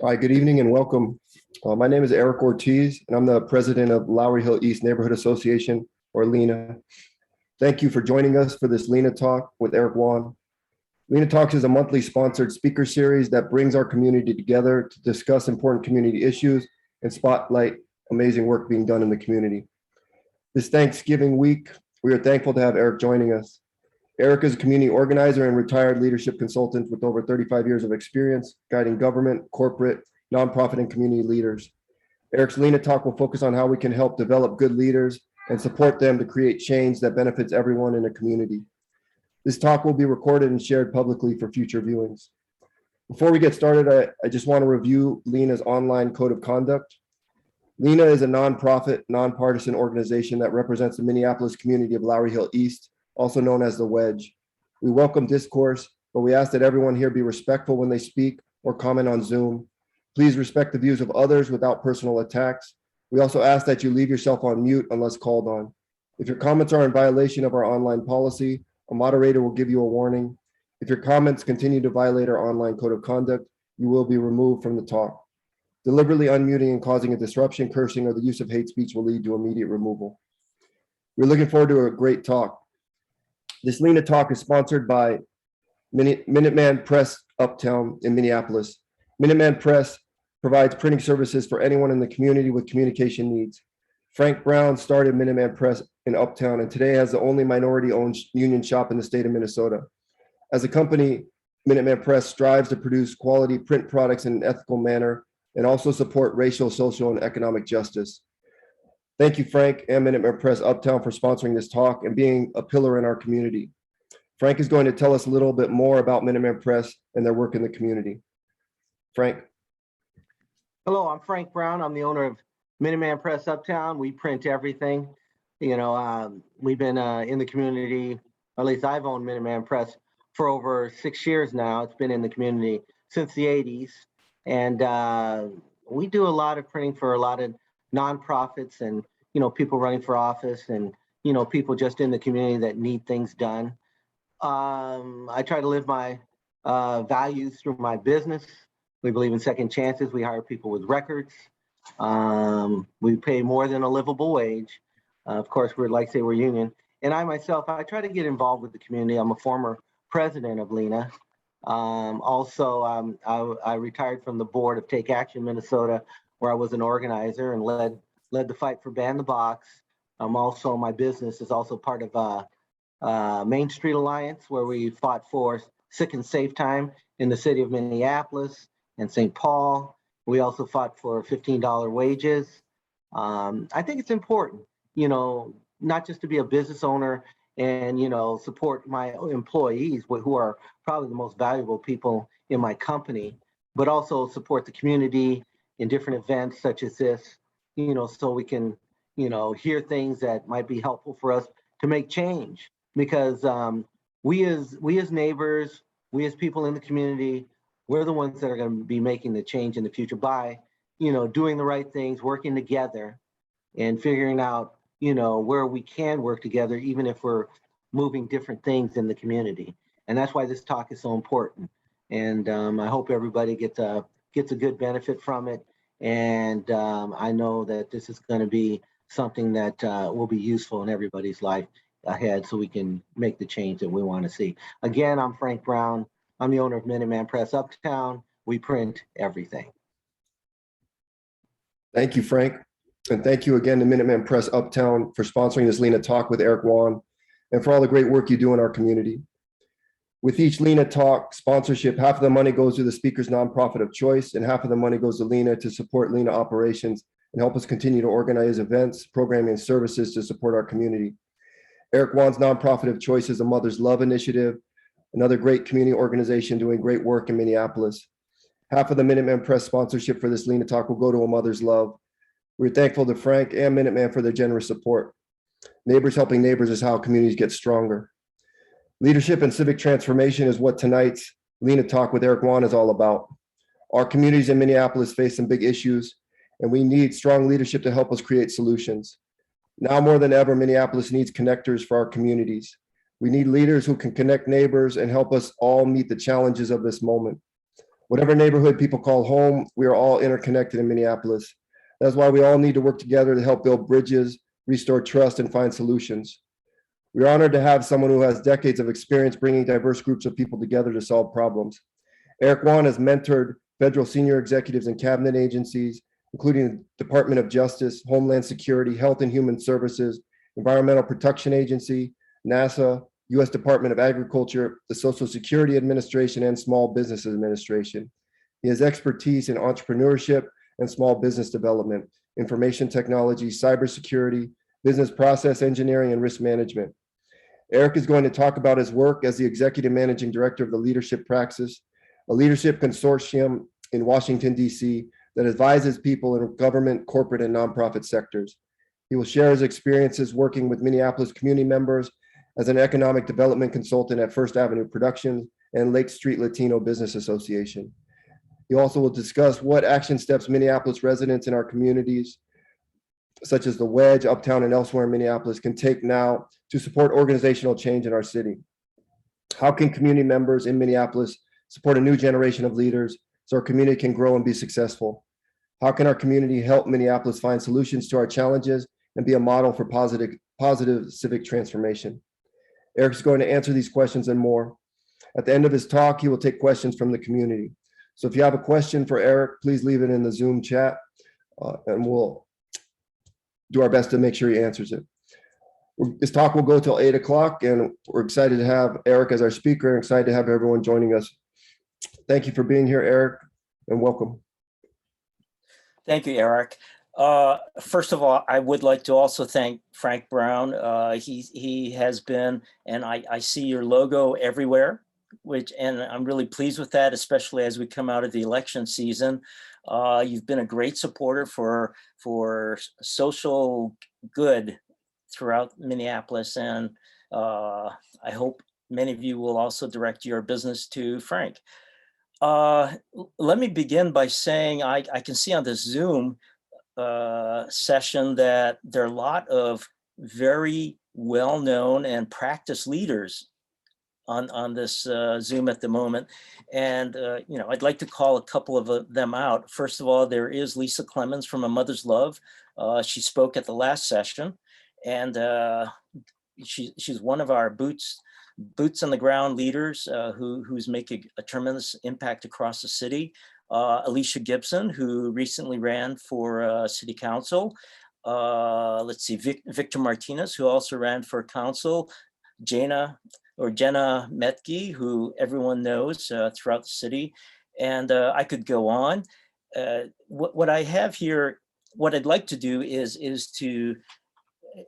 Hi, good evening and welcome. My name is Eric Ortiz, and I'm the president of Lowry Hill East Neighborhood Association, or LHENA. Thank you for joining us for this LHENA Talk with Eric Wan. LHENA Talks is a monthly sponsored speaker series that brings our community together to discuss important community issues and spotlight amazing work being done in the community. This Thanksgiving week, we are thankful to have Eric joining us. Eric is a community organizer and retired leadership consultant with over 35 years of experience guiding government, corporate, nonprofit, and community leaders. Eric's LHENA Talk will focus on how we can help develop good leaders and support them to create change that benefits everyone in a community. This talk will be recorded and shared publicly for future viewings. Before we get started, I just want to review LHENA's online code of conduct. LHENA is a nonprofit, nonpartisan organization that represents the Minneapolis community of Lowry Hill East, also known as the Wedge. We welcome discourse, but we ask that everyone here be respectful when they speak or comment on Zoom. Please respect the views of others without personal attacks. We also ask that you leave yourself on mute unless called on. If your comments are in violation of our online policy, a moderator will give you a warning. If your comments continue to violate our online code of conduct, you will be removed from the talk. Deliberately unmuting and causing a disruption, cursing, or the use of hate speech will lead to immediate removal. We're looking forward to a great talk. This LHENA Talk is sponsored by Minuteman Press Uptown in Minneapolis. Minuteman Press provides printing services for anyone in the community with communication needs. Frank Brown started Minuteman Press in Uptown and today has the only minority-owned union shop in the state of Minnesota. As a company, Minuteman Press strives to produce quality print products in an ethical manner and also support racial, social, and economic justice. Thank you, Frank and Minuteman Press Uptown for sponsoring this talk and being a pillar in our community. Frank is going to tell us a little bit more about Minuteman Press and their work in the community. Frank. Hello, I'm Frank Brown. I'm the owner of Minuteman Press Uptown. We print everything. We've been in the community, at least I've owned Minuteman Press for over 6 years now. It's been in the community since the 80s. And we do a lot of printing for a lot of nonprofits and people running for office and people just in the community that need things done. I try to live my values through my business. We believe in second chances. We hire people with records. We pay more than a livable wage. Of course, we're union. And I myself, I try to get involved with the community. I'm a former president of LHENA. I retired from the board of Take Action Minnesota, where I was an organizer and led the fight for Ban the Box. Also, my business is also part of Main Street Alliance, where we fought for sick and safe time in the city of Minneapolis and St. Paul. We also fought for $15 wages. I think it's important, not just to be a business owner and, support my employees who are probably the most valuable people in my company, but also support the community in different events such as this, so we can, hear things that might be helpful for us to make change. Because we as neighbors, we as people in the community, we're the ones that are going to be making the change in the future by, doing the right things, working together, and figuring out, where we can work together, even if we're moving different things in the community. And that's why this talk is so important. And I hope everybody gets a good benefit from it. And I know that this is going to be something that will be useful in everybody's life ahead so we can make the change that we want to see. Again, I'm Frank Brown. I'm the owner of Minuteman Press Uptown. We print everything. Thank you, Frank. And thank you again to Minuteman Press Uptown for sponsoring this LHENA Talk with Eric Wan and for all the great work you do in our community. With each LHENA Talk sponsorship, half of the money goes to the speaker's nonprofit of choice and half of the money goes to LHENA to support LHENA operations and help us continue to organize events, programming, and services to support our community. Eric Wan's nonprofit of choice is a Mother's Love Initiative, another great community organization doing great work in Minneapolis. Half of the Minuteman Press sponsorship for this LHENA Talk will go to A Mother's Love. We're thankful to Frank and Minuteman for their generous support. Neighbors helping neighbors is how communities get stronger. Leadership and civic transformation is what tonight's LHENA Talk with Eric Wan is all about. Our communities in Minneapolis face some big issues, and we need strong leadership to help us create solutions. Now more than ever, Minneapolis needs connectors for our communities. We need leaders who can connect neighbors and help us all meet the challenges of this moment. Whatever neighborhood people call home, we are all interconnected in Minneapolis. That's why we all need to work together to help build bridges, restore trust, and find solutions. We're honored to have someone who has decades of experience bringing diverse groups of people together to solve problems. Eric Wan has mentored federal senior executives in cabinet agencies, including the Department of Justice, Homeland Security, Health and Human Services, Environmental Protection Agency, NASA, U.S. Department of Agriculture, the Social Security Administration, and Small Business Administration. He has expertise in entrepreneurship and small business development, information technology, cybersecurity, business process engineering, and risk management. Eric is going to talk about his work as the Executive Managing Director of the Leadership Praxis, a leadership consortium in Washington, D.C. that advises people in government, corporate, and nonprofit sectors. He will share his experiences working with Minneapolis community members as an economic development consultant at First Avenue Productions and Lake Street Latino Business Association. He also will discuss what action steps Minneapolis residents in our communities, such as the Wedge, Uptown, and elsewhere in Minneapolis, can take now to support organizational change in our city. How can community members in Minneapolis support a new generation of leaders so our community can grow and be successful? How can our community help Minneapolis find solutions to our challenges and be a model for positive civic transformation? Eric's going to answer these questions and more. At the end of his talk, he will take questions from the community. So if you have a question for Eric, please leave it in the Zoom chat, and we'll do our best to make sure he answers it. This talk will go till 8 o'clock, and we're excited to have Eric as our speaker and excited to have everyone joining us. Thank you for being here, Eric, and welcome. Thank you, Eric. First of all, I would like to also thank Frank Brown. He has been, and I see your logo everywhere, and I'm really pleased with that, especially as we come out of the election season. You've been a great supporter for social good throughout Minneapolis, and I hope many of you will also direct your business to Frank. Let me begin by saying I can see on this Zoom session that there are a lot of very well-known and practiced leaders on this Zoom at the moment. And, I'd like to call a couple of them out. First of all, there is Lisa Clemens from A Mother's Love. She spoke at the last session, and she's one of our boots on the ground leaders who's making a tremendous impact across the city. Alicia Gibson, who recently ran for city council. Let's see, Victor Martinez, who also ran for council. Jenna Metke, who everyone knows throughout the city. And I could go on. What I have here, what I'd like to do is to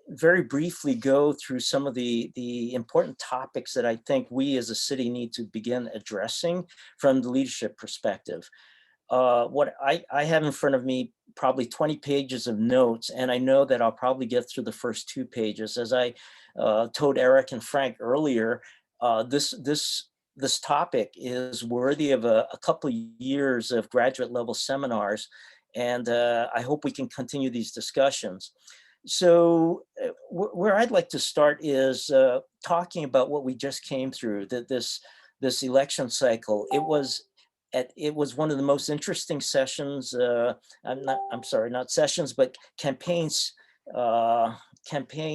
very briefly go through some of the important topics that I think we as a city need to begin addressing from the leadership perspective. What I have in front of me, probably 20 pages of notes, and I know that I'll probably get through the first 2 pages. As I told Eric and Frank earlier, this topic is worthy of a couple of years of graduate level seminars, and I hope we can continue these discussions. So where I'd like to start is talking about what we just came through, this election cycle. It was one of the most interesting sessions. Not sessions, but campaign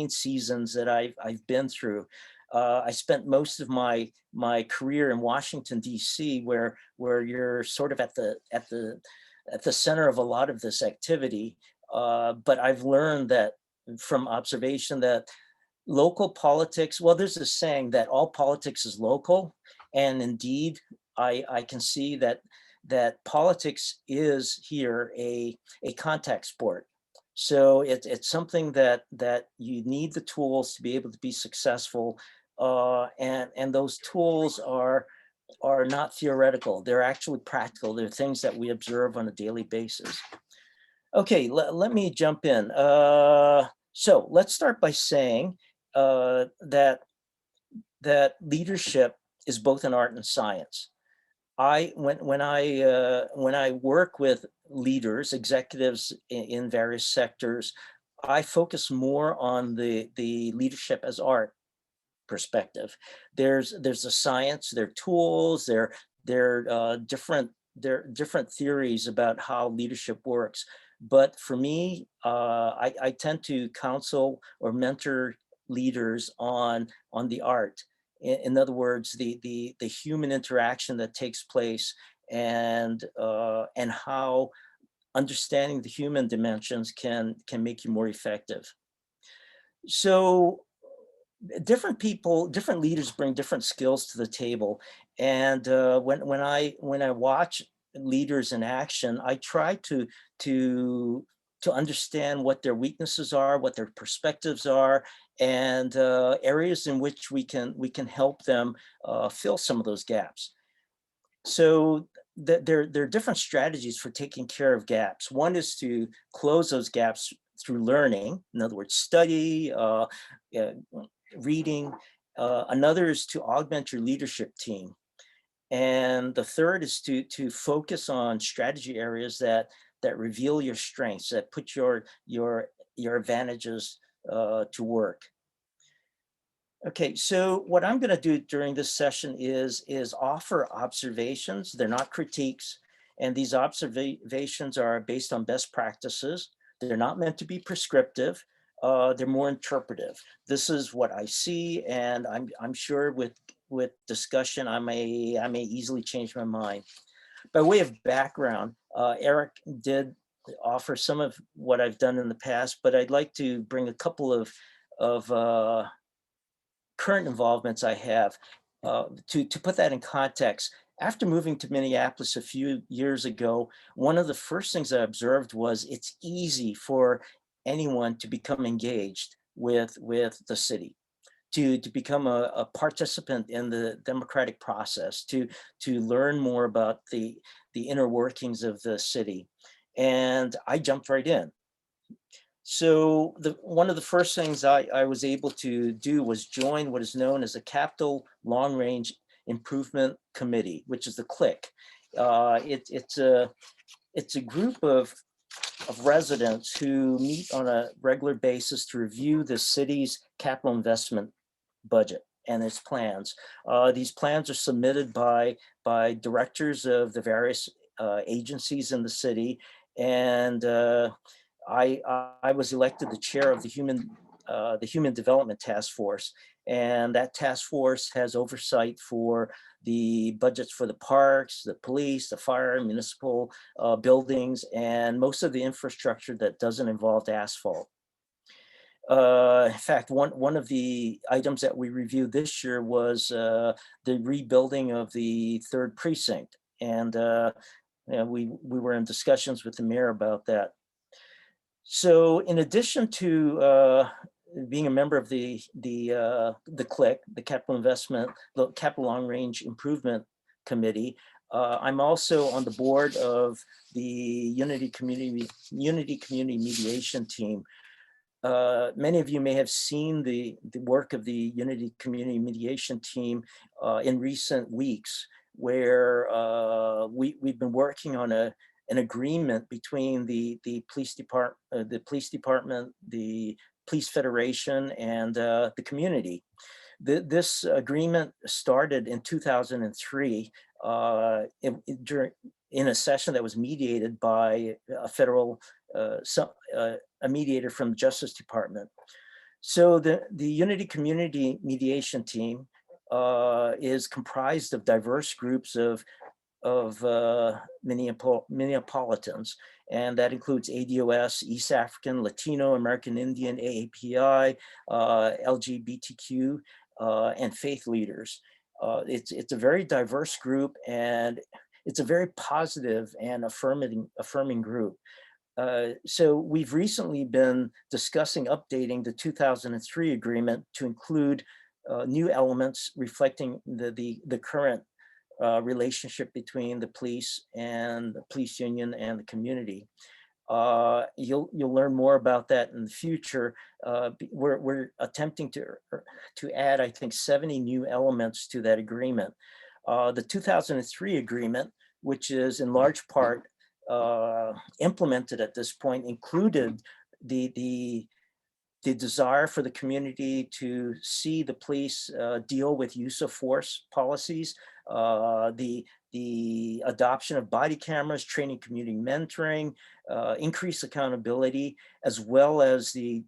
seasons that I've been through. I spent most of my career in Washington, D.C., where you're sort of at the center of a lot of this activity. But I've learned that from observation that local politics, well, there's a saying that all politics is local. And indeed, I can see that politics is here a contact sport. So it's something that you need the tools to be able to be successful. And those tools are not theoretical. They're actually practical. They're things that we observe on a daily basis. Okay, let me jump in. So let's start by saying that leadership is both an art and science. When I work with leaders, executives in various sectors, I focus more on the leadership as art perspective. There's a science, there are tools, there are different there are different theories about how leadership works. But for me, I tend to counsel or mentor leaders on the art. In other words, the human interaction that takes place, and how understanding the human dimensions can make you more effective. So different people, different leaders bring different skills to the table. And when I watch leaders in action, I try to understand what their weaknesses are, what their perspectives are, and areas in which we can help them fill some of those gaps. So there are different strategies for taking care of gaps. One is to close those gaps through learning. In other words, study, uh, reading. Another is to augment your leadership team. And the third is to focus on strategy areas that reveal your strengths, that put your advantages to work. Okay, so what I'm going to do during this session is offer observations. They're not critiques, and these observations are based on best practices. They're not meant to be prescriptive. They're more interpretive. This is what I see, and I'm sure with discussion I may easily change my mind. By way of background, Eric did offer some of what I've done in the past, but I'd like to bring a couple of current involvements I have to put that in context. After moving to Minneapolis a few years ago, one of the first things I observed was it's easy for anyone to become engaged with the city, to become a participant in the democratic process, to learn more about the inner workings of the city. And I jumped right in. So one of the first things I was able to do was join what is known as the Capital Long Range Improvement Committee, which is the CLIC. It's a group of residents who meet on a regular basis to review the city's capital investment budget and its plans. These plans are submitted by directors of the various agencies in the city, and I was elected the chair of the Human Development Task Force, and that task force has oversight for the budgets for the parks, the police, the fire, municipal buildings, and most of the infrastructure that doesn't involve asphalt. In fact, one of the items that we reviewed this year was the rebuilding of the 3rd precinct, and we were in discussions with the mayor about that. So, in addition to being a member of the CLIC, the Capital Long Range Improvement Committee, I'm also on the board of the Unity Community Mediation Team. Many of you may have seen the work of the Unity Community Mediation Team in recent weeks, where we've been working on an agreement between the police department, the police federation, and the community. This agreement started in 2003 in a session that was mediated by a federal a mediator from the Justice Department. So the Unity Community Mediation Team is comprised of diverse groups of Minneapolitans, and that includes ADOS, East African, Latino, American Indian, AAPI, LGBTQ, and faith leaders. It's a very diverse group, and it's a very positive and affirming group. So we've recently been discussing updating the 2003 agreement to include new elements reflecting the current relationship between the police and the police union and the community. You'll learn more about that in the future. We're attempting to add, I think, 70 new elements to that agreement. The 2003 agreement, which is in large part implemented at this point, included the the desire for the community to see the police deal with use of force policies, the adoption of body cameras, training community mentoring, increased accountability, as well as the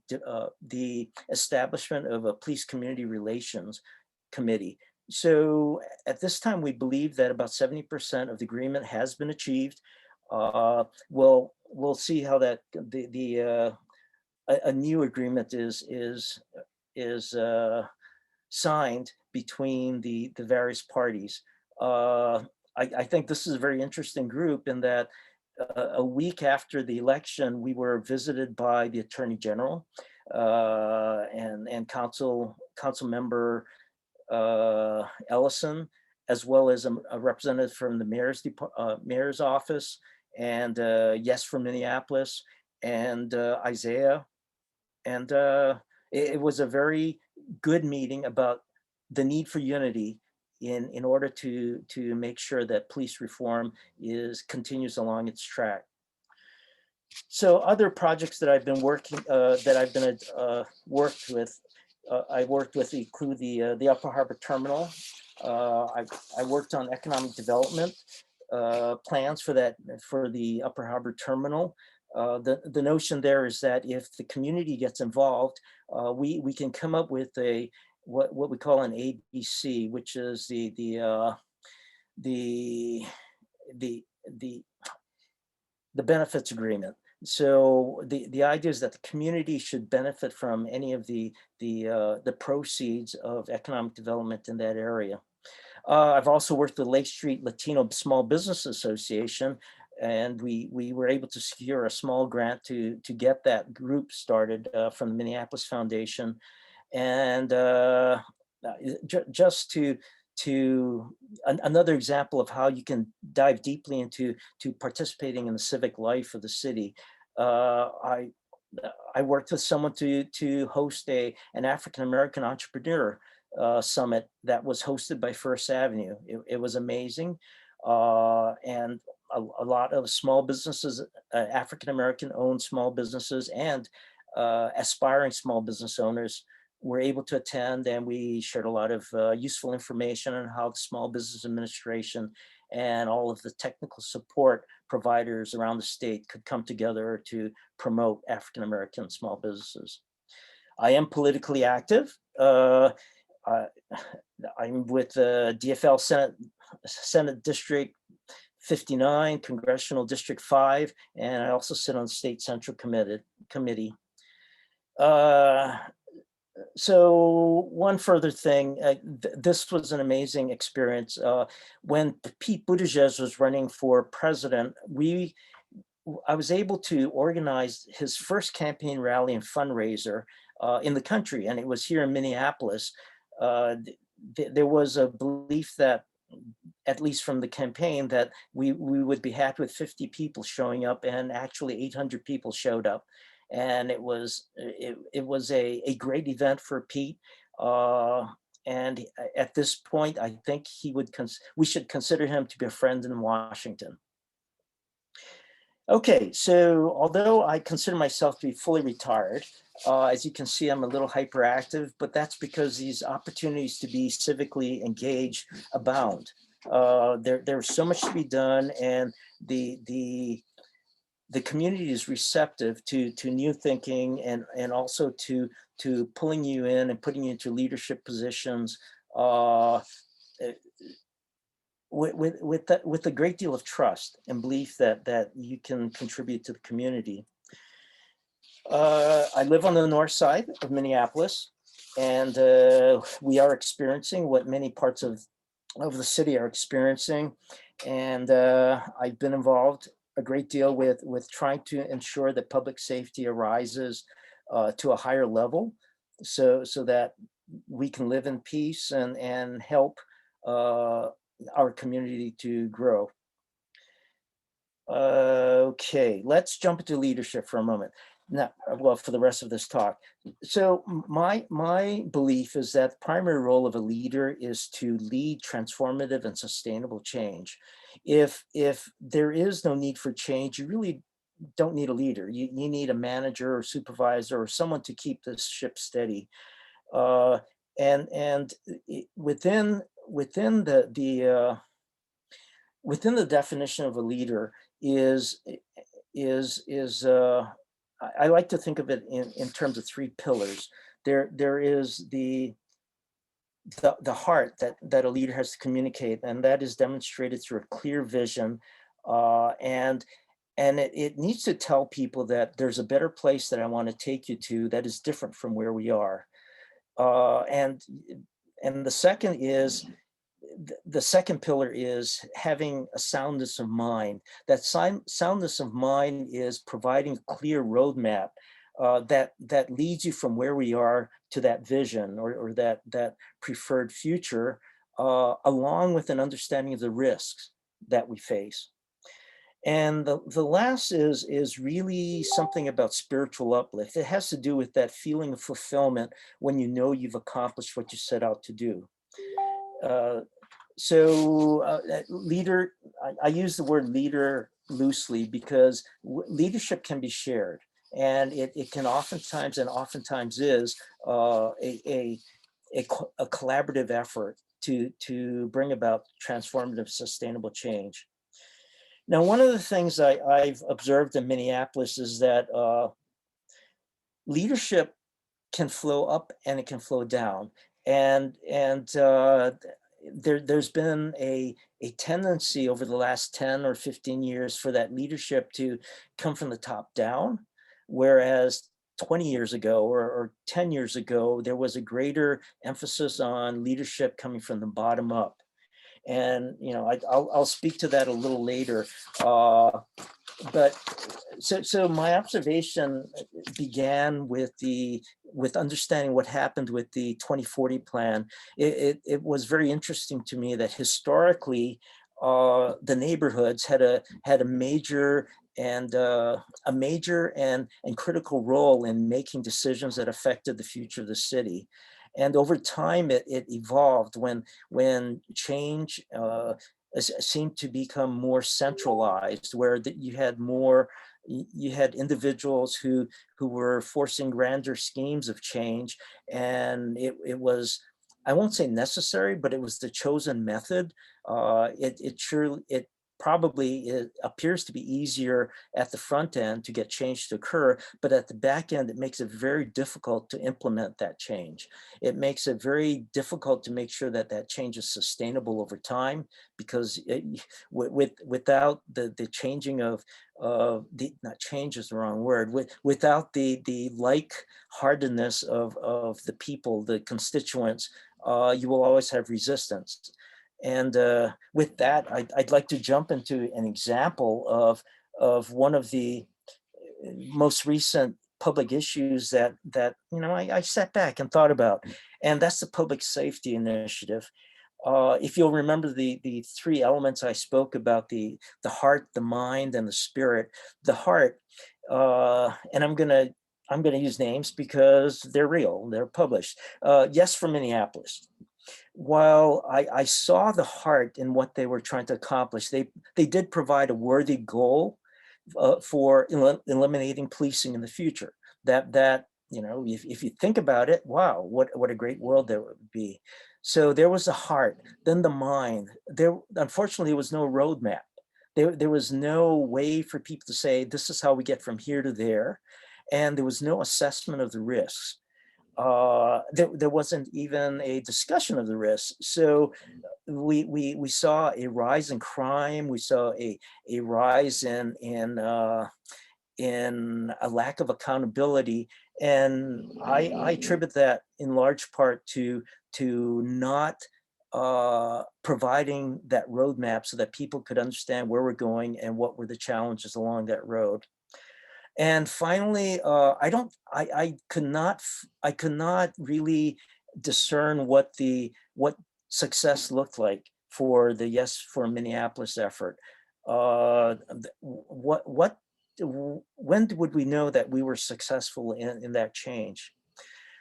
establishment of a police community relations committee. So at this time, we believe that about 70% of the agreement has been achieved. We'll see how that a new agreement is signed between the various parties. I think this is a very interesting group in that a week after the election, we were visited by the Attorney General and council member Ellison, as well as a representative from the mayor's office, and Yes from Minneapolis, and Isaiah. And it was a very good meeting about the need for unity in order to make sure that police reform continues along its track. So other projects that I've been working, worked with, I worked with include the Upper Harbor Terminal. I worked on economic development plans for the Upper Harbor Terminal. The notion there is that if the community gets involved, we can come up with what we call an ABC, which is the benefits agreement. So the idea is that the community should benefit from any of the proceeds of economic development in that area. I've also worked with Lake Street Latino Small Business Association, and we were able to secure a small grant to get that group started from the Minneapolis Foundation. And just another example of how you can dive deeply into participating in the civic life of the city. I worked with someone to host an African-American entrepreneur summit that was hosted by First Avenue. It was amazing. And a lot of small businesses, African-American owned small businesses and aspiring small business owners were able to attend, and we shared a lot of useful information on how the Small Business Administration and all of the technical support providers around the state could come together to promote African-American small businesses. I am politically active. I'm with DFL Senate District 59, Congressional District 5, and I also sit on the State Central Committee. So one further thing, this was an amazing experience. When Pete Buttigieg was running for president, I was able to organize his first campaign rally and fundraiser in the country, and it was here in Minneapolis. There was a belief that, at least from the campaign, that we would be happy with 50 people showing up, and actually 800 people showed up. And it was a great event for Pete. And at this point, I think we should consider him to be a friend in Washington. Okay, so although I consider myself to be fully retired, as you can see, I'm a little hyperactive, but that's because these opportunities to be civically engaged abound. There's so much to be done, and the community is receptive to new thinking and also to pulling you in and putting you into leadership positions with a great deal of trust and belief that you can contribute to the community. I live on the north side of Minneapolis, and we are experiencing what many parts of the city are experiencing. And I've been involved a great deal with trying to ensure that public safety arises to a higher level, so that we can live in peace and help our community to grow. Okay, let's jump into leadership for a moment. Now, well, for the rest of this talk. So my belief is that the primary role of a leader is to lead transformative and sustainable change. If there is no need for change, you really don't need a leader. You need a manager or supervisor or someone to keep this ship steady. And within the definition of a leader I like to think of it in terms of three pillars. There is the heart that a leader has to communicate, and that is demonstrated through a clear vision, and it needs to tell people that there's a better place that I want to take you to that is different from where we are. And the second is, the second pillar is having a soundness of mind. That soundness of mind is providing a clear roadmap that leads you from where we are to that vision or that preferred future, along with an understanding of the risks that we face. And the last is really something about spiritual uplift. It has to do with that feeling of fulfillment when you know you've accomplished what you set out to do. Leader, I use the word leader loosely because leadership can be shared, and it can oftentimes is a collaborative effort to bring about transformative, sustainable change. Now, one of the things I've observed in Minneapolis is that leadership can flow up and it can flow down. And there's been a tendency over the last 10 or 15 years for that leadership to come from the top down, whereas 20 years ago or 10 years ago, there was a greater emphasis on leadership coming from the bottom up. And I'll speak to that a little later. But so my observation began with understanding what happened with the 2040 plan. It was very interesting to me that historically the neighborhoods had a major and critical role in making decisions that affected the future of the city. And over time, it evolved when change seemed to become more centralized, where you had individuals who were forcing grander schemes of change, and it was, I won't say necessary, but it was the chosen method. It probably appears to be easier at the front end to get change to occur, but at the back end, it makes it very difficult to implement that change. It makes it very difficult to make sure that change is sustainable over time, because without the changing of not change is the wrong word, without the like-heartedness of the people, the constituents, you will always have resistance. And with that, I'd like to jump into an example of one of the most recent public issues that I sat back and thought about, and that's the public safety initiative. If you'll remember the three elements I spoke about, the heart, the mind, and the spirit. The heart, and I'm gonna use names because they're real, they're published. Yes, from Minneapolis. While I saw the heart in what they were trying to accomplish, they did provide a worthy goal for eliminating policing in the future. That if you think about it, wow, what a great world there would be. So there was the heart, then the mind. There, unfortunately, was no roadmap. There was no way for people to say, this is how we get from here to there. And there was no assessment of the risks. There wasn't even a discussion of the risks. So we saw a rise in crime. We saw a rise in a lack of accountability, and I attribute that in large part to not providing that roadmap so that people could understand where we're going and what were the challenges along that road. And finally, I could not really discern what success looked like for the Yes for Minneapolis effort. When would we know that we were successful in that change?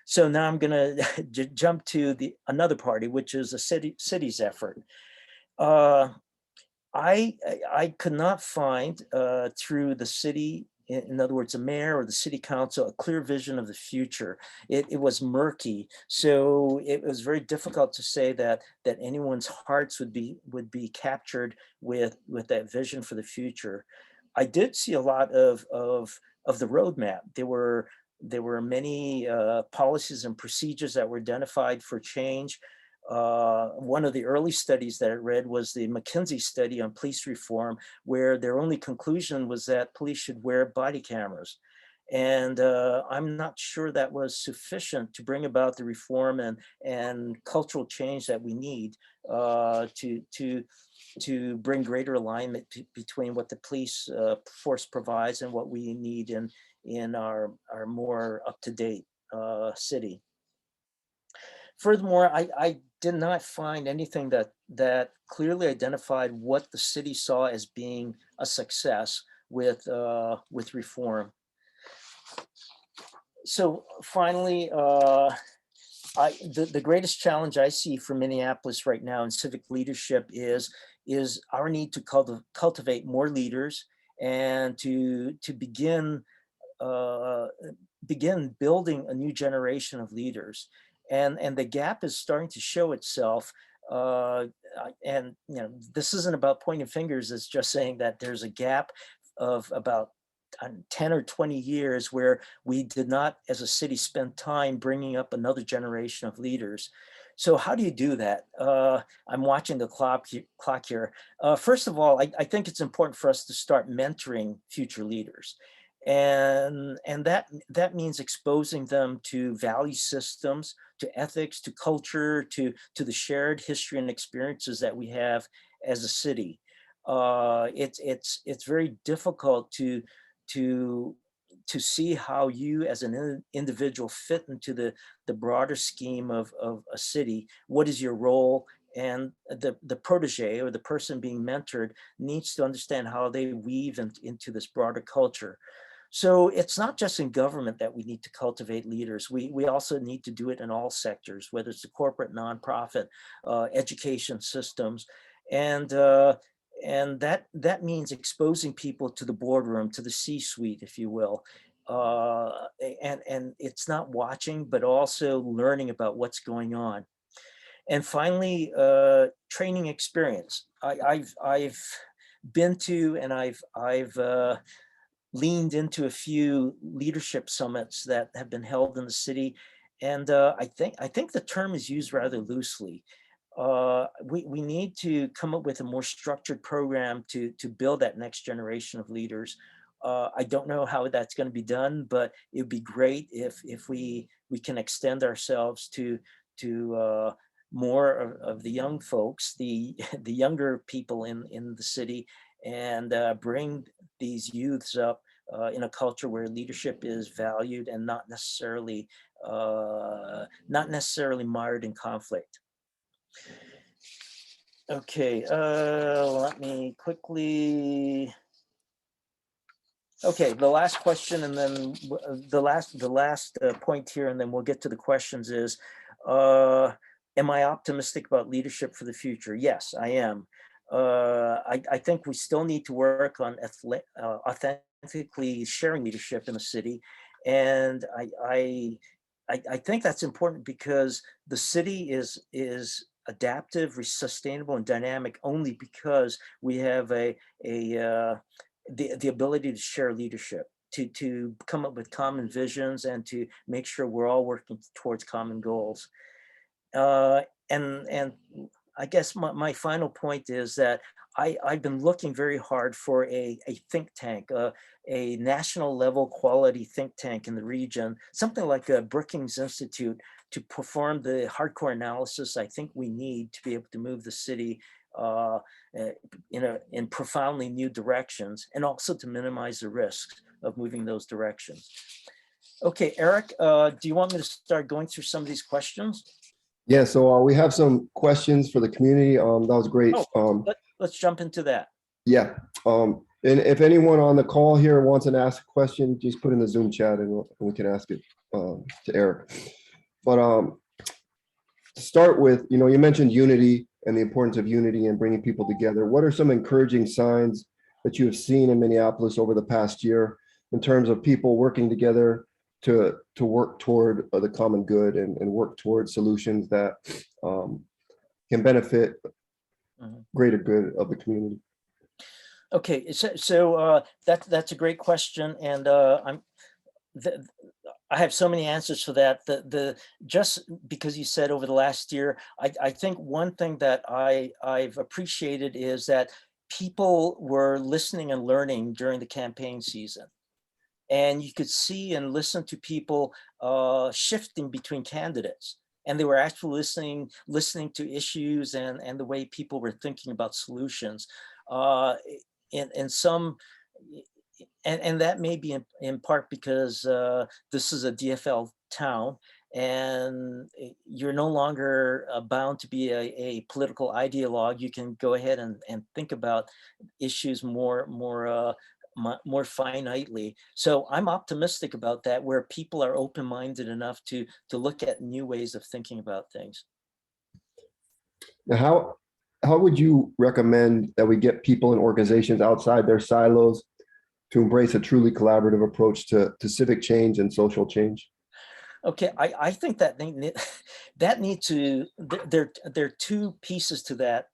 So now I'm going to jump to another party, which is the city's effort. I could not find through the city, in other words, the mayor or the city council, a clear vision of the future. It was murky, so it was very difficult to say that anyone's hearts would be captured with that vision for the future. I did see a lot of the roadmap. There were many policies and procedures that were identified for change. One of the early studies that I read was the McKinsey study on police reform, where their only conclusion was that police should wear body cameras. And I'm not sure that was sufficient to bring about the reform and cultural change that we need to bring greater alignment between what the police force provides and what we need in our more up-to-date city. Furthermore, I did not find anything that clearly identified what the city saw as being a success with reform. So finally, the greatest challenge I see for Minneapolis right now in civic leadership is our need to cultivate more leaders and to begin building a new generation of leaders. And the gap is starting to show itself. And this isn't about pointing fingers. It's just saying that there's a gap of about 10 or 20 years where we did not, as a city, spend time bringing up another generation of leaders. So how do you do that? I'm watching the clock here. First of all, I think it's important for us to start mentoring future leaders. And that means exposing them to value systems, to ethics, to culture, to the shared history and experiences that we have as a city. It's very difficult to see how you as an individual fit into the broader scheme of a city. What is your role? And the protege or the person being mentored needs to understand how they weave into this broader culture. So it's not just in government that we need to cultivate leaders. We also need to do it in all sectors, whether it's the corporate, nonprofit, education systems. And that means exposing people to the boardroom, to the C-suite, if you will. And it's not watching, but also learning about what's going on. And finally, training experience. I've been to and I've leaned into a few leadership summits that have been held in the city, and I think the term is used rather loosely. We need to come up with a more structured program to build that next generation of leaders. I don't know how that's going to be done, but it would be great if we can extend ourselves to more of the young folks, the younger people in the city, and bring these youths up in a culture where leadership is valued and not necessarily mired in conflict. Okay, let me quickly. Okay, the last question, and then the last point here, and then we'll get to the questions is, am I optimistic about leadership for the future? Yes, I am. I think we still need to work on authentically sharing leadership in the city. And I think that's important because the city is adaptive, sustainable, and dynamic only because we have the ability to share leadership, to come up with common visions and to make sure we're all working towards common goals. And I guess my final point is that I've been looking very hard for a think tank, a national level quality think tank in the region, something like a Brookings Institute, to perform the hardcore analysis I think we need to be able to move the city in profoundly new directions, and also to minimize the risks of moving those directions. Okay, Eric, do you want me to start going through some of these questions? Yeah, so we have some questions for the community. That was great. Let's jump into that. Yeah. And if anyone on the call here wants to ask a question, just put in the Zoom chat and we can ask it to Eric. But to start with, you mentioned unity and the importance of unity and bringing people together. What are some encouraging signs that you have seen in Minneapolis over the past year in terms of people working together to work toward the common good and work toward solutions that can benefit greater good of the community? Okay, that's a great question, and I have so many answers for that. Just because you said over the last year, I think one thing that I've appreciated is that people were listening and learning during the campaign season. And you could see and listen to people shifting between candidates. And they were actually listening to issues and the way people were thinking about solutions. And some, and that may be in part because this is a DFL town, and you're no longer bound to be a political ideologue. You can go ahead and think about issues more finitely. So I'm optimistic about that, where people are open-minded enough to look at new ways of thinking about things. Now, how would you recommend that we get people and organizations outside their silos to embrace a truly collaborative approach to civic change and social change? Okay, I think that there are two pieces to that.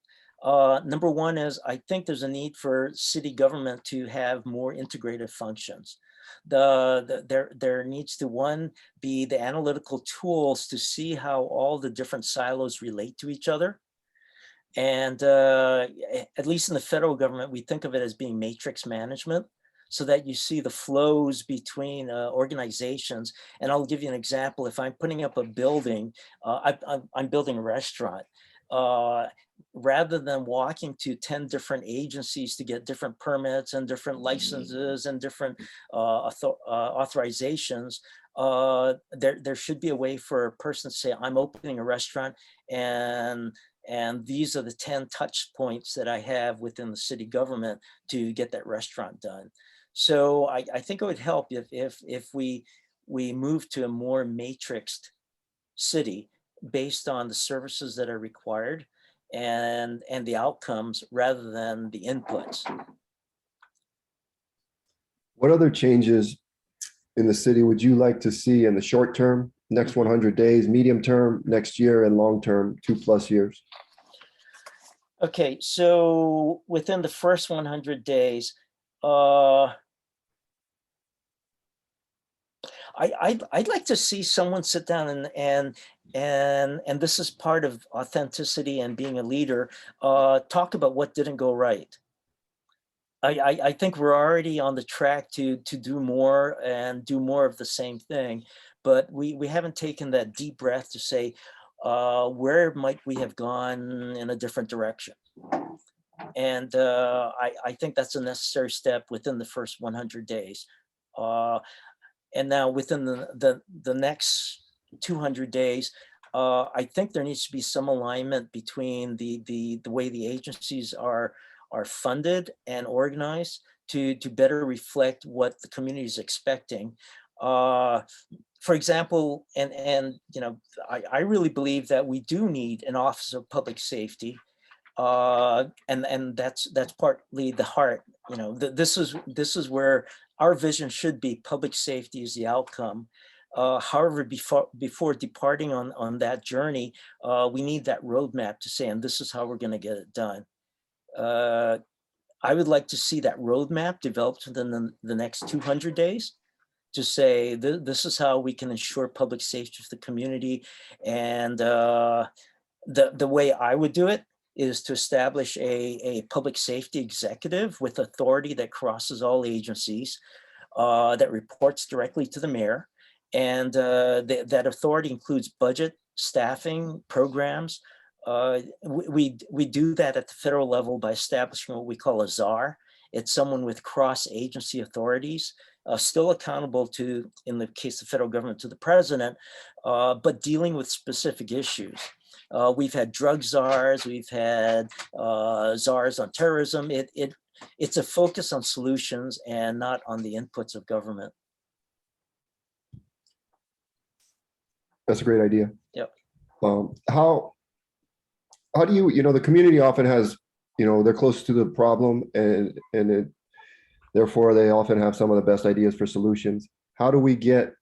Number one is, I think there's a need for city government to have more integrated functions. There needs to, one, be the analytical tools to see how all the different silos relate to each other. And at least in the federal government, we think of it as being matrix management, so that you see the flows between organizations. And I'll give you an example. If I'm putting up a building, I'm building a restaurant. Rather than walking to 10 different agencies to get different permits and different licenses and different authorizations, there should be a way for a person to say, I'm opening a restaurant, and these are the 10 touch points that I have within the city government to get that restaurant done. So I think it would help if we move to a more matrixed city based on the services that are required and the outcomes rather than the inputs. What other changes in the city would you like to see in the short term, next 100 days, medium term, next year, and long term, 2+ years? Okay, so within the first 100 days, I'd like to see someone sit down and this is part of authenticity and being a leader, talk about what didn't go right. I think we're already on the track to do more and do more of the same thing, but we haven't taken that deep breath to say, where might we have gone in a different direction? And I think that's a necessary step within the first 100 days. And now within the next 200 days, I think there needs to be some alignment between the way the agencies are funded and organized to better reflect what the community is expecting. For example, and you know, I really believe that we do need an Office of Public Safety, and that's partly the heart. You know, this is where our vision should be. Public safety is the outcome. However, before departing on that journey, we need that roadmap to say, and this is how we're going to get it done. I would like to see that roadmap developed within the next 200 days to say, this is how we can ensure public safety for the community. And the way I would do it is to establish a public safety executive with authority that crosses all agencies, that reports directly to the mayor. And that authority includes budget, staffing, programs. We do that at the federal level by establishing what we call a czar. It's someone with cross-agency authorities, still accountable to, in the case of the federal government, to the president, but dealing with specific issues. We've had drug czars, we've had czars on terrorism. It's a focus on solutions and not on the inputs of government. That's a great idea. Yep. how do you know, the community often has, they're close to the problem and therefore they often have some of the best ideas for solutions. How do we get,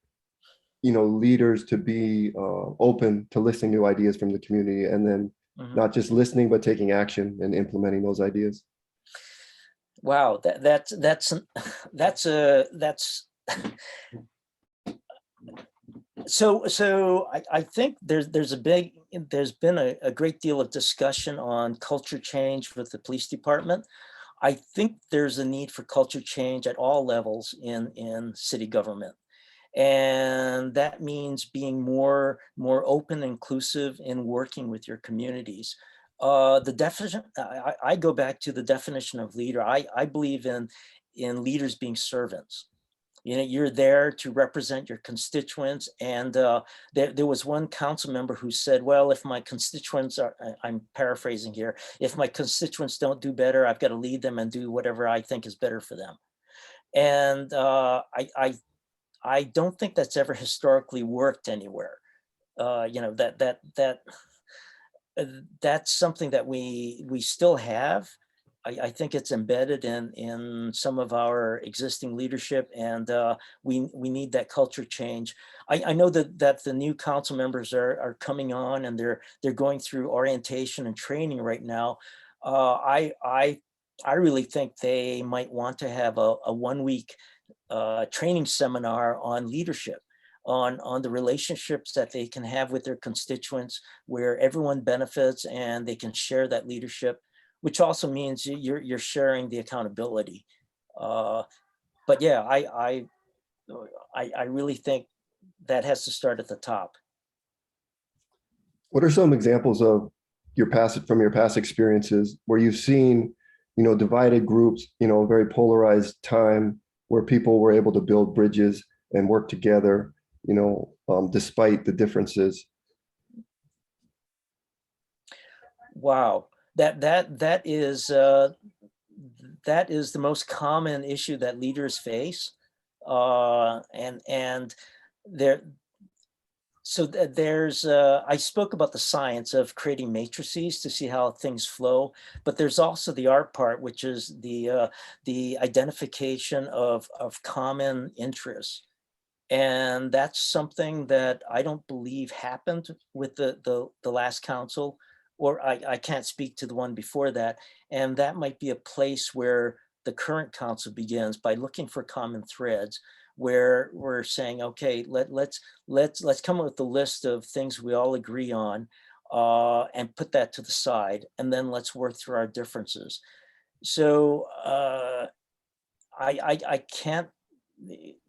leaders to be open to listening to ideas from the community and then Mhm. not just listening, but taking action and implementing those ideas? Wow, that's so I think there's been a great deal of discussion on culture change with the police department. I think there's a need for culture change at all levels in city government. And that means being more open, inclusive in working with your communities. The definition, I go back to the definition of leader. I believe in leaders being servants. You're there to represent your constituents. And there was one council member who said, well, if my constituents are, I'm paraphrasing here, if my constituents don't do better, I've got to lead them and do whatever I think is better for them. And I don't think that's ever historically worked anywhere. That's something that we still have. I think it's embedded in some of our existing leadership, and we need that culture change. I know that the new council members are coming on, and they're going through orientation and training right now. I really think they might want to have a 1 week training seminar on leadership, on the relationships that they can have with their constituents, where everyone benefits and they can share that leadership, which also means you're sharing the accountability. But yeah, I really think that has to start at the top. What are some examples of your past experiences where you've seen, divided groups, a very polarized time where people were able to build bridges and work together, despite the differences? Wow, that is the most common issue that leaders face, and there. So there's, I spoke about the science of creating matrices to see how things flow, but there's also the art part, which is the identification of common interests. And that's something that I don't believe happened with the last council, or I can't speak to the one before that. And that might be a place where the current council begins by looking for common threads, where we're saying, okay, let's come up with a list of things we all agree on, and put that to the side, and then let's work through our differences. So I can't.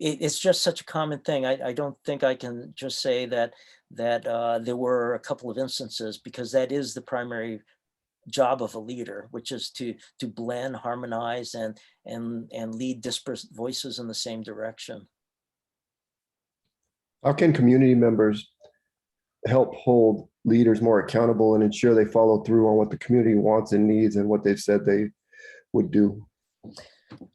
It's just such a common thing. I don't think I can just say that there were a couple of instances, because that is the primary job of a leader, which is to blend, harmonize, and lead disparate voices in the same direction. How can community members help hold leaders more accountable and ensure they follow through on what the community wants and needs and what they've said they would do?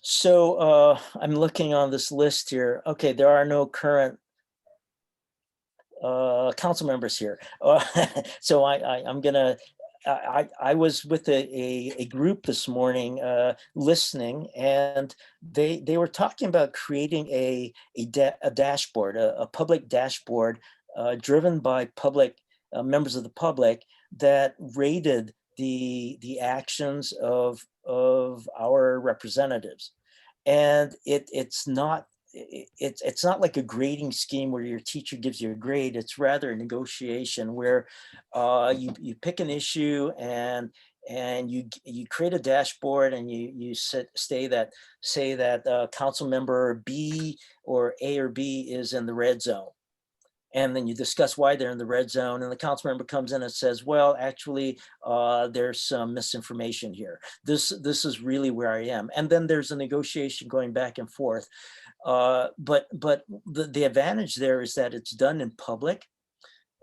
So I'm looking on this list here. Okay, there are no current council members here. So I'm gonna. I was with a group this morning listening, and they were talking about creating a dashboard, a public dashboard driven by public members of the public, that rated the actions of our representatives. And it's not like a grading scheme where your teacher gives you a grade. It's rather a negotiation where you pick an issue, and you create a dashboard, and you say that council member B or A or B is in the red zone. And then you discuss why they're in the red zone, and the council member comes in and says, well, actually, there's some misinformation here. This is really where I am. And then there's a negotiation going back and forth. But the advantage there is that it's done in public,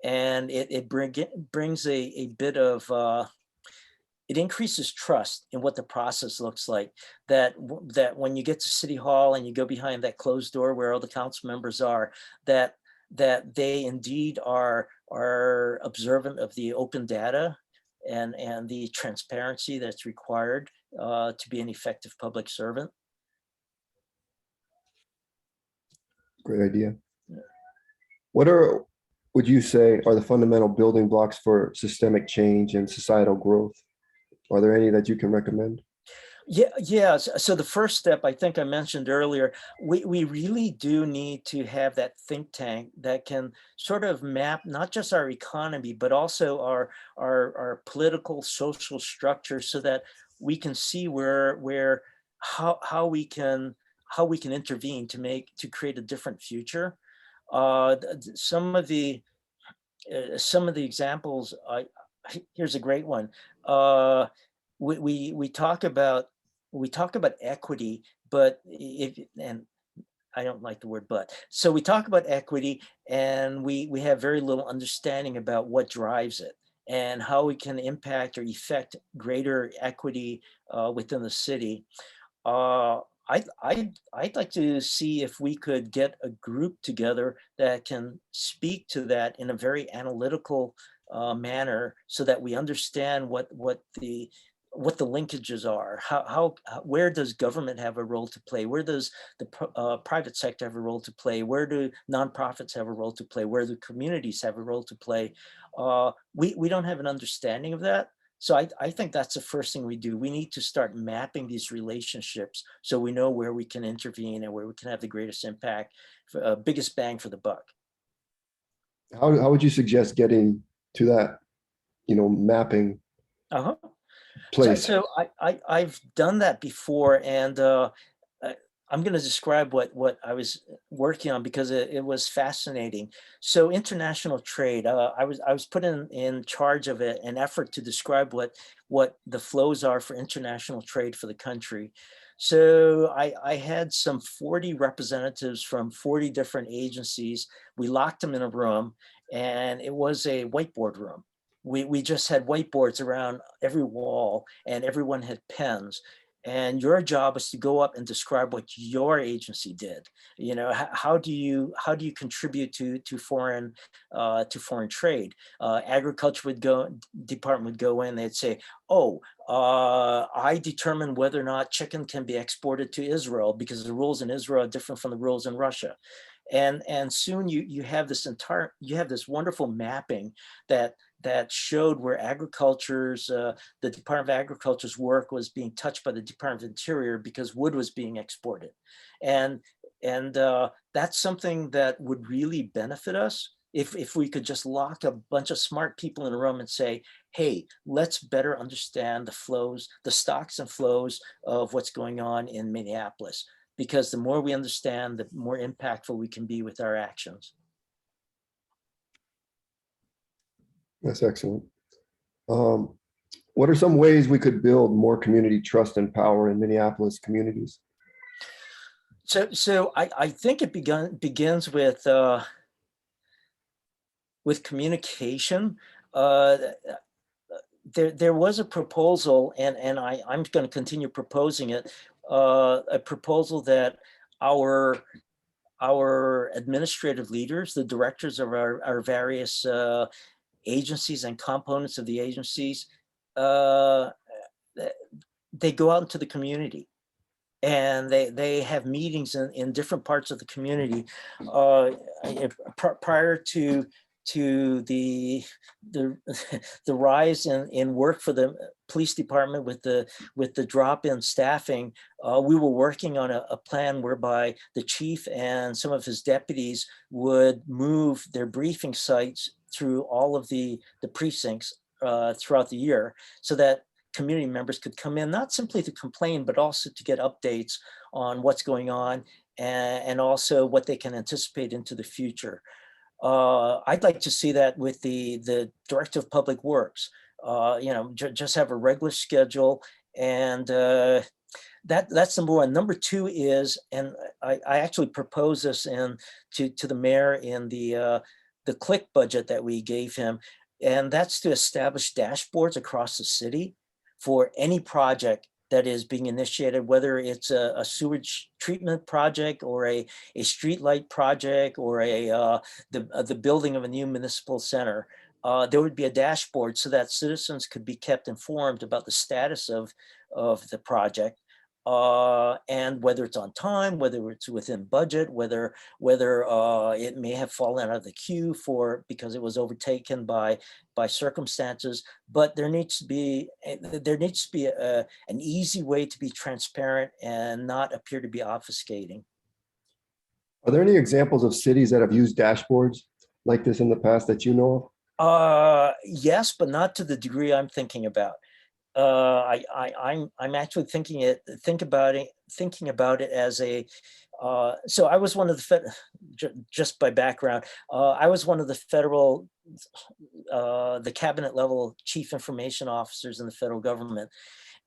and it brings a bit of, it increases trust in what the process looks like. That when you get to City Hall and you go behind that closed door where all the council members are, that they indeed are observant of the open data, and the transparency that's required to be an effective public servant. Great idea. What would you say are the fundamental building blocks for systemic change and societal growth? Are there any that you can recommend? Yeah. So the first step, I think I mentioned earlier, we really do need to have that think tank that can sort of map not just our economy, but also our political, social structure, so that we can see how we can intervene to create a different future. Some of the examples, here's a great one. We talk about equity, but and I don't like the word but. So we talk about equity, and we have very little understanding about what drives it and how we can impact or effect greater equity within the city. Uh, I'd like to see if we could get a group together that can speak to that in a very analytical manner, so that we understand what the linkages are. Where does government have a role to play? Where does the private sector have a role to play? Where do nonprofits have a role to play? Where do communities have a role to play? We don't have an understanding of that. So I think that's the first thing we do. We need to start mapping these relationships so we know where we can intervene and where we can have the greatest impact, biggest bang for the buck. How would you suggest getting to that, mapping Uh-huh. place? So I've done that before, and I'm going to describe what I was working on, because it was fascinating. So international trade, I was put in charge of an effort to describe what the flows are for international trade for the country. So I had some 40 representatives from 40 different agencies. We locked them in a room, and it was a whiteboard room. We just had whiteboards around every wall, and everyone had pens. And your job is to go up and describe what your agency did. How do you contribute to foreign trade? Agriculture department would go in. They'd say, "Oh, I determine whether or not chicken can be exported to Israel, because the rules in Israel are different from the rules in Russia." And soon you have this wonderful mapping that showed where the Department of Agriculture's work was being touched by the Department of Interior, because wood was being exported. And that's something that would really benefit us if we could just lock a bunch of smart people in a room and say, hey, let's better understand the flows, the stocks and flows of what's going on in Minneapolis. Because the more we understand, the more impactful we can be with our actions. That's excellent. What are some ways we could build more community trust and power in Minneapolis communities? So I think it begins with communication. There was a proposal, and I'm going to continue proposing it. A proposal that our administrative leaders, the directors of our various agencies and components of the agencies, they go out into the community, and they have meetings in different parts of the community. Prior to the rise in work for the police department with the drop in staffing, we were working on a plan whereby the chief and some of his deputies would move their briefing sites through all of the precincts throughout the year, so that community members could come in, not simply to complain, but also to get updates on what's going on, and also what they can anticipate into the future. I'd like to see that with the Director of Public Works. Just have a regular schedule, and that's number one. Number two is, and I actually proposed this to the mayor in the CLIC budget that we gave him, and that's to establish dashboards across the city for any project that is being initiated, whether it's a sewage treatment project or a street light project or the building of a new municipal center. there would be a dashboard so that citizens could be kept informed about the status of the project, and whether it's on time, whether it's within budget, whether it may have fallen out of the queue because it was overtaken by circumstances. But there needs to be an easy way to be transparent and not appear to be obfuscating. Are there any examples of cities that have used dashboards like this in the past that you know of? Yes, but not to the degree I'm thinking about. I'm actually thinking about it as a. So I was one of the just by background. I was one of the federal, the cabinet level chief information officers in the federal government.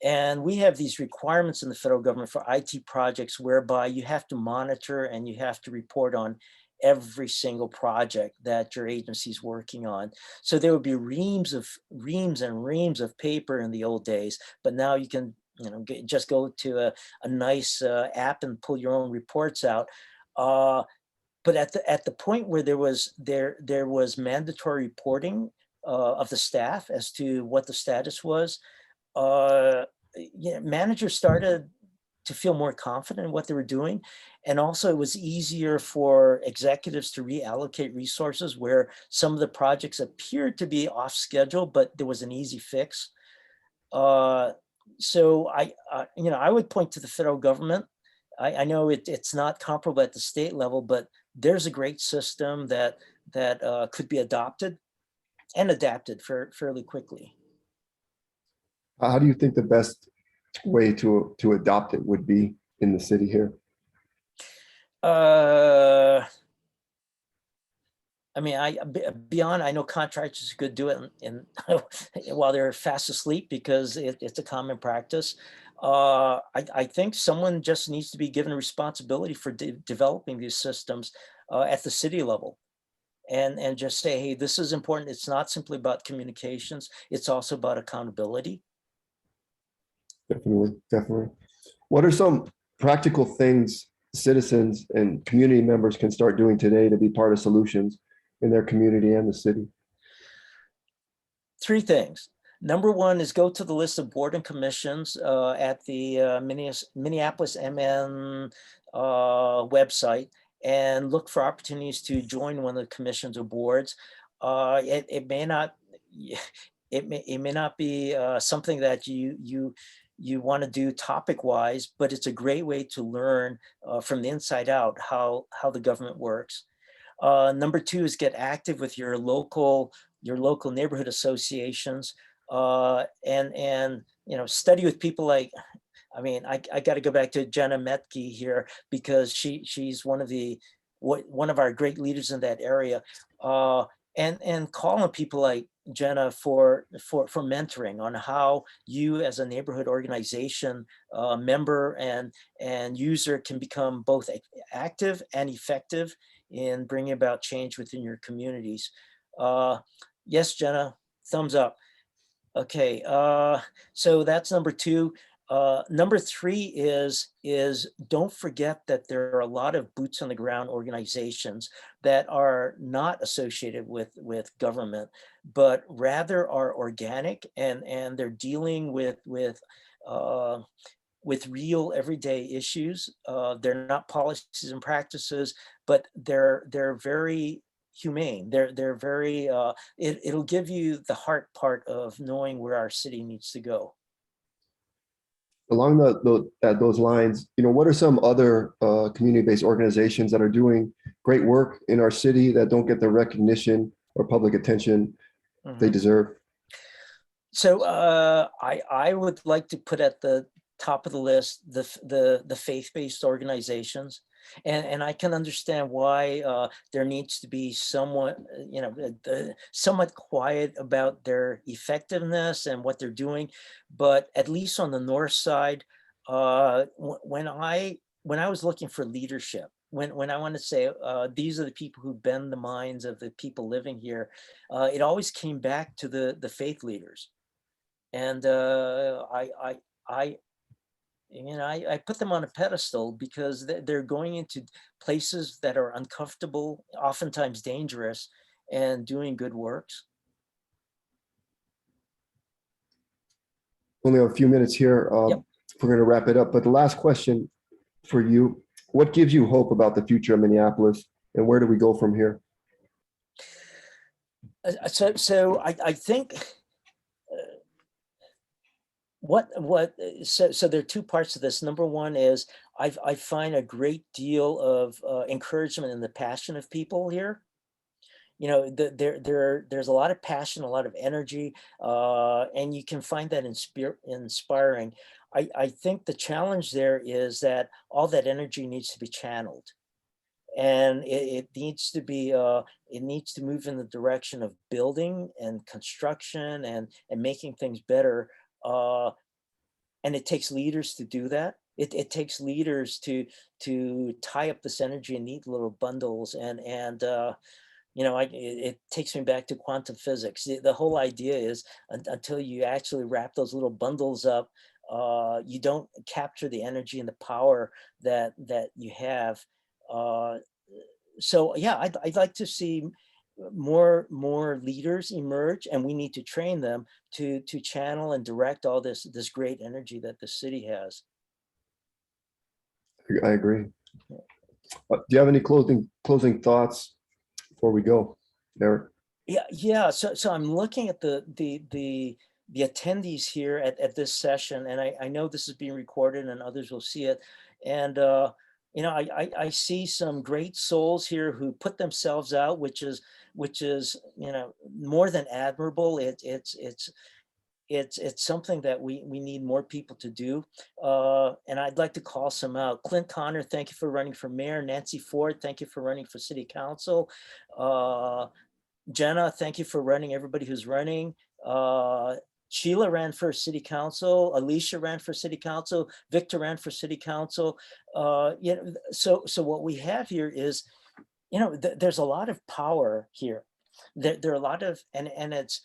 And we have these requirements in the federal government for IT projects whereby you have to monitor and you have to report on every single project that your agency is working on. So there would be reams and reams of paper in the old days, but now you can just go to a nice app and pull your own reports out. But at the point where there was mandatory reporting of the staff as to what the status was, managers started to feel more confident in what they were doing. And also it was easier for executives to reallocate resources where some of the projects appeared to be off schedule, but there was an easy fix. So I would point to the federal government. I know it's not comparable at the state level, but there's a great system that could be adopted and adapted fairly quickly. How do you think the best way to adopt it would be in the city here? I mean, I know contractors could do it in while they're fast asleep because it's a common practice. I think someone just needs to be given responsibility for developing these systems at the city level, and just say, hey, this is important. It's not simply about communications. It's also about accountability. Definitely. What are some practical things citizens and community members can start doing today to be part of solutions in their community and the city? 3 things. Number 1 is go to the list of board and commissions at the Minneapolis MN website and look for opportunities to join one of the commissions or boards. It may not be something that you want to do topic wise, but it's a great way to learn from the inside out how the government works. Number 2 is get active with your local neighborhood associations, and study with people like, I mean, I got to go back to Jenna Metke here because she's one of our great leaders in that area, and call on people like Jenna for mentoring on how you as a neighborhood organization member and user can become both active and effective in bringing about change within your communities. Yes, Jenna, thumbs up. Okay, so that's number 2. Number 3 is don't forget that there are a lot of boots on the ground organizations that are not associated with government, but rather are organic and they're dealing with real everyday issues. They're not policies and practices, but they're very humane. They're very. It'll give you the heart part of knowing where our city needs to go. Along those lines, what are some other community-based organizations that are doing great work in our city that don't get the recognition or public attention they deserve? So I would like to put at the top of the list the faith-based organizations, and I can understand why there needs to be somewhat quiet about their effectiveness and what they're doing, but at least on the north side, when I was looking for leadership, when I want to say these are the people who bend the minds of the people living here, it always came back to the faith leaders. And I put them on a pedestal because they're going into places that are uncomfortable, oftentimes dangerous, and doing good works. only have a few minutes here. Yep. We're going to wrap it up. But the last question for you, what gives you hope about the future of Minneapolis, and where do we go from here? So I think so there are two parts to this. Number one is I find a great deal of encouragement in the passion of people here. You know, there's a lot of passion, a lot of energy, and you can find that inspiring. I think the challenge there is that all that energy needs to be channeled, and it needs to be it needs to move in the direction of building and construction and making things better. And it takes leaders to do that. It takes leaders to tie up this energy in neat little bundles, and you know, it takes me back to quantum physics. The whole idea is until you actually wrap those little bundles up, you don't capture the energy and the power that you have. So yeah, I'd like to see more leaders emerge, and we need to train them to channel and direct all this great energy that the city has. I agree. Do you have any closing thoughts before we go, Eric? Yeah. So I'm looking at the attendees here at this session, and I know this is being recorded and others will see it. And you know, I see some great souls here who put themselves out, which is you know, more than admirable. It's something that we need more people to do. And I'd like to call some out. Clint Connor, thank you for running for mayor. Nancy Ford, thank you for running for city council. Jenna, thank you for running, everybody who's running. Sheila ran for city council. Alicia ran for city council. Victor ran for city council. You know, so what we have here is, you know, there's a lot of power here. There are a lot of, and it's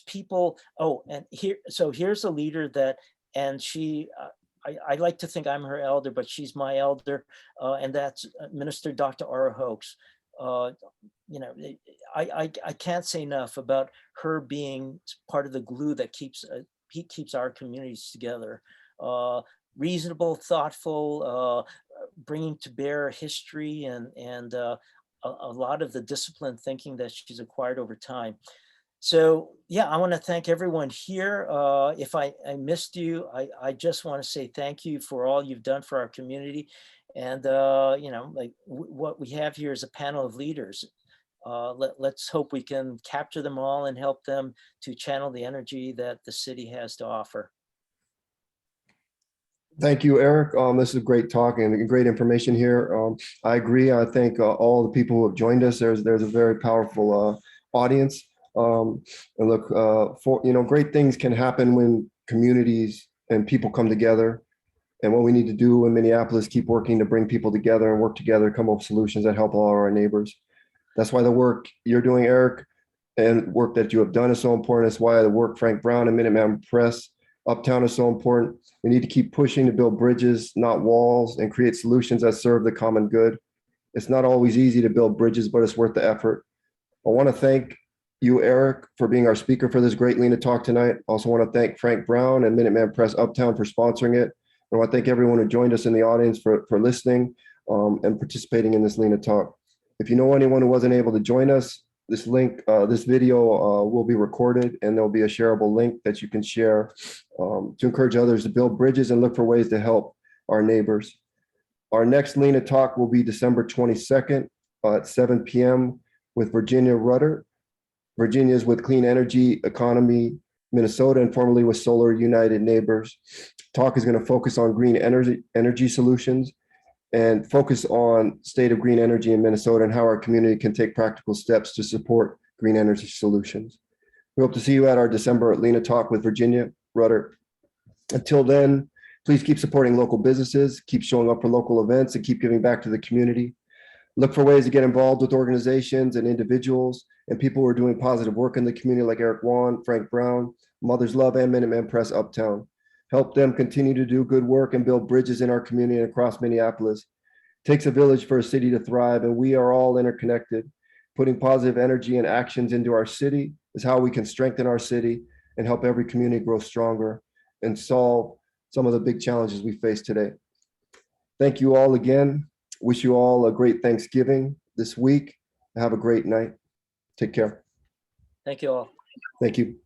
people. Oh, and here's a leader that, and she, I like to think I'm her elder, but she's my elder, and that's Minister Dr. Aura Hoax. You know, I can't say enough about her being part of the glue that keeps our communities together. Reasonable, thoughtful, bringing to bear history and a lot of the disciplined thinking that she's acquired over time. So yeah, I want to thank everyone here. If I missed you, I just want to say thank you for all you've done for our community. And you know, like what we have here is a panel of leaders. Let's hope we can capture them all and help them to channel the energy that the city has to offer. Thank you, Eric. This is a great talk and great information here. I agree. I think all the people who have joined us, there's a very powerful audience. And look, for you know, great things can happen when communities and people come together. And what we need to do in Minneapolis, keep working to bring people together and work together, come up with solutions that help all our neighbors. That's why the work you're doing, Eric, and work that you have done is so important. That's why the work Frank Brown and Minuteman Press, Uptown is so important. We need to keep pushing to build bridges, not walls, and create solutions that serve the common good. It's not always easy to build bridges, but it's worth the effort. I want to thank you, Eric, for being our speaker for this great LHENA talk tonight. Also want to thank Frank Brown and Minuteman Press Uptown for sponsoring it. I want to thank everyone who joined us in the audience for listening and participating in this LHENA talk. If you know anyone who wasn't able to join us, this link, this video will be recorded, and there'll be a shareable link that you can share to encourage others to build bridges and look for ways to help our neighbors. Our next LHENA talk will be December 22nd at 7 p.m. with Virginia Rudder. Virginia's with Clean Energy Economy Minnesota, and formerly with Solar United Neighbors. Talk is going to focus on green energy solutions and focus on state of green energy in Minnesota and how our community can take practical steps to support green energy solutions. We hope to see you at our December LHENA talk with Virginia Rudder. Until then, please keep supporting local businesses, keep showing up for local events, and keep giving back to the community. Look for ways to get involved with organizations and individuals and people who are doing positive work in the community, like Eric Wan, Frank Brown, Mother's Love, and Minuteman Press Uptown. Help them continue to do good work and build bridges in our community and across Minneapolis. It takes a village for a city to thrive, and we are all interconnected. Putting positive energy and actions into our city is how we can strengthen our city and help every community grow stronger and solve some of the big challenges we face today. Thank you all again. Wish you all a great Thanksgiving this week. Have a great night. Take care. Thank you all. Thank you.